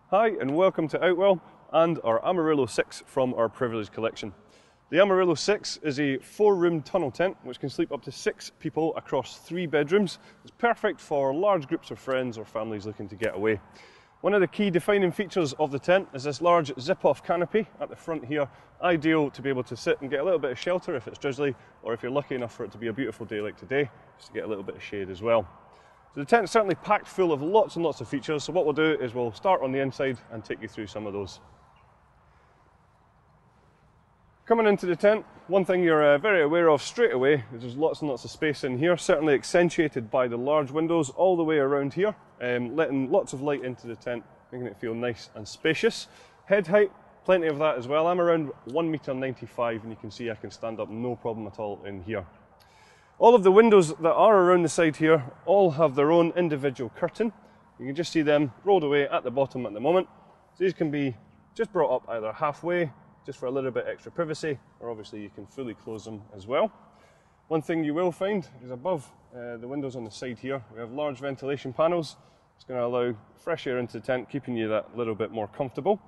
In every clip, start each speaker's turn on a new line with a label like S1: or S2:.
S1: Hi and welcome to Outwell and our Amarillo 6 from our Privilege collection. The Amarillo 6 is a 4-room tunnel tent which can sleep up to 6 people across 3 bedrooms. It's perfect for large groups of friends or families looking to get away. One of the key defining features of the tent is this large zip-off canopy at the front here, ideal to be able to sit and get a little bit of shelter if it's drizzly, or if you're lucky enough for it to be a beautiful day like today, just to get a little bit of shade as well. So the tent is certainly packed full of lots and lots of features, so what we'll do is we'll start on the inside and take you through some of those. Coming into the tent, one thing you're very aware of straight away is there's lots and lots of space in here, certainly accentuated by the large windows all the way around here, letting lots of light into the tent, making it feel nice and spacious. Head height, plenty of that as well. I'm around 1.95 m and you can see I can stand up no problem at all in here. All of the windows that are around the side here all have their own individual curtain. You can just see them rolled away at the bottom at the moment. So these can be just brought up either halfway, just for a little bit extra privacy, or obviously you can fully close them as well. One thing you will find is above the windows on the side here, we have large ventilation panels. It's going to allow fresh air into the tent, keeping you that little bit more comfortable.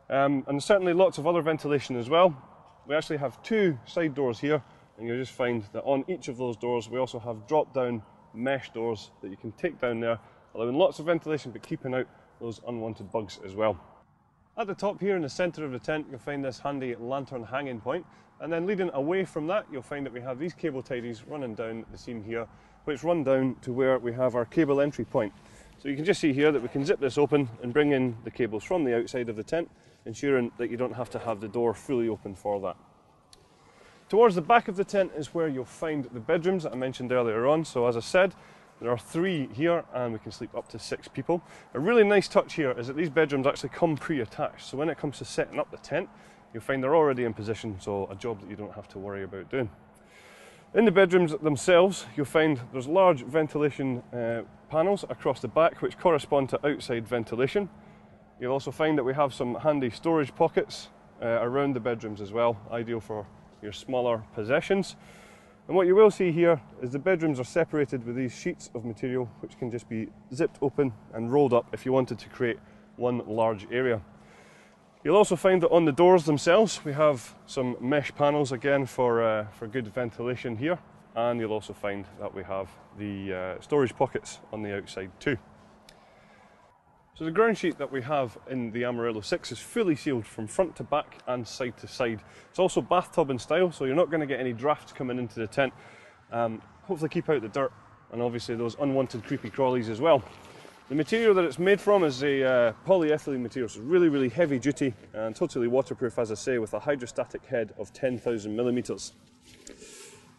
S1: And certainly lots of other ventilation as well. We actually have 2 side doors here, and you'll just find that on each of those doors we also have drop-down mesh doors that you can take down there, allowing lots of ventilation but keeping out those unwanted bugs as well. At the top here in the centre of the tent you'll find this handy lantern hanging point, and then leading away from that you'll find that we have these cable tidies running down the seam here, which run down to where we have our cable entry point. So you can just see here that we can zip this open and bring in the cables from the outside of the tent, ensuring that you don't have to have the door fully open for that. Towards the back of the tent is where you'll find the bedrooms that I mentioned earlier on. So as I said, there are 3 here and we can sleep up to 6 people. A really nice touch here is that these bedrooms actually come pre-attached. So when it comes to setting up the tent, you'll find they're already in position, so a job that you don't have to worry about doing. In the bedrooms themselves, you'll find there's large ventilation panels across the back which correspond to outside ventilation. You'll also find that we have some handy storage pockets around the bedrooms as well, ideal for your smaller possessions. And what you will see here is the bedrooms are separated with these sheets of material which can just be zipped open and rolled up if you wanted to create one large area. You'll also find that on the doors themselves we have some mesh panels again for good ventilation here, and you'll also find that we have the storage pockets on the outside too. So the ground sheet that we have in the Amarillo 6 is fully sealed from front to back and side to side. It's also bathtub in style, so you're not going to get any drafts coming into the tent. Hopefully keep out the dirt and obviously those unwanted creepy crawlies as well. The material that it's made from is a polyethylene material, so really heavy duty and totally waterproof, as I say, with a hydrostatic head of 10,000 millimeters.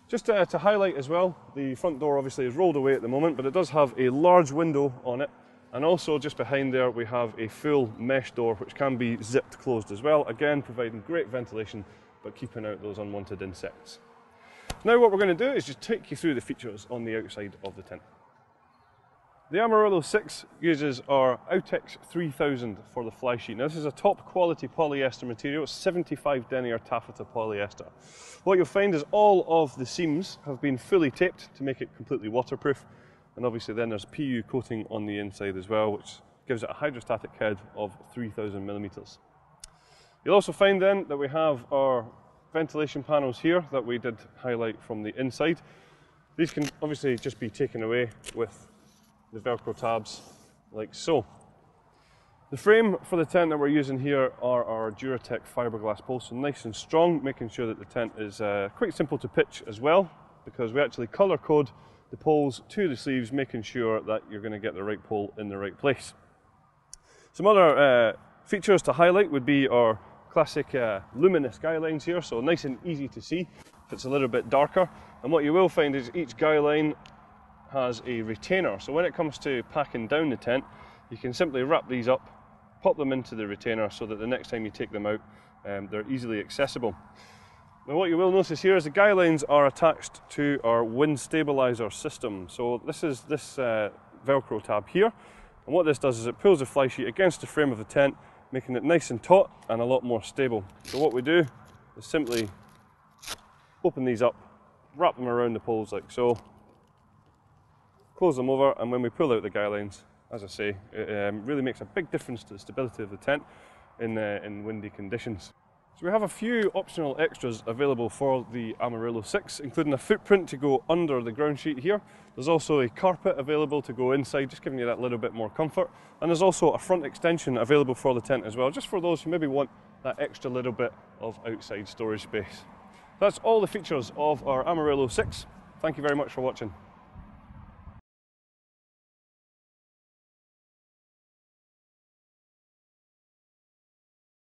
S1: Just to highlight as well, the front door obviously is rolled away at the moment, but it does have a large window on it. And also just behind there we have a full mesh door which can be zipped closed as well, again providing great ventilation but keeping out those unwanted insects. Now what we're going to do is just take you through the features on the outside of the tent. The Amarillo 6 uses our Outex 3000 for the fly sheet. Now this is a top quality polyester material, it's 75 denier taffeta polyester. What you'll find is all of the seams have been fully taped to make it completely waterproof. And obviously then there's PU coating on the inside as well, which gives it a hydrostatic head of 3,000 millimeters. You'll also find then that we have our ventilation panels here that we did highlight from the inside. These can obviously just be taken away with the Velcro tabs like so. The frame for the tent that we're using here are our Duratec fiberglass poles, so nice and strong, making sure that the tent is quite simple to pitch as well, because we actually colour code the poles to the sleeves, making sure that you're going to get the right pole in the right place. Some other features to highlight would be our classic Luminous Guidelines here, so nice and easy to see if it's a little bit darker. And what you will find is each guy line has a retainer, so when it comes to packing down the tent you can simply wrap these up, pop them into the retainer so that the next time you take them out they're easily accessible. Now what you will notice here is the guy lines are attached to our wind stabilizer system. So this is this Velcro tab here, and what this does is it pulls the fly sheet against the frame of the tent, making it nice and taut and a lot more stable. So what we do is simply open these up, wrap them around the poles like so, close them over, and when we pull out the guy lines, as I say, it really makes a big difference to the stability of the tent in windy conditions. So we have a few optional extras available for the Amarillo 6, including a footprint to go under the ground sheet here. There's also a carpet available to go inside, just giving you that little bit more comfort. And there's also a front extension available for the tent as well, just for those who maybe want that extra little bit of outside storage space. That's all the features of our Amarillo 6. Thank you very much for watching.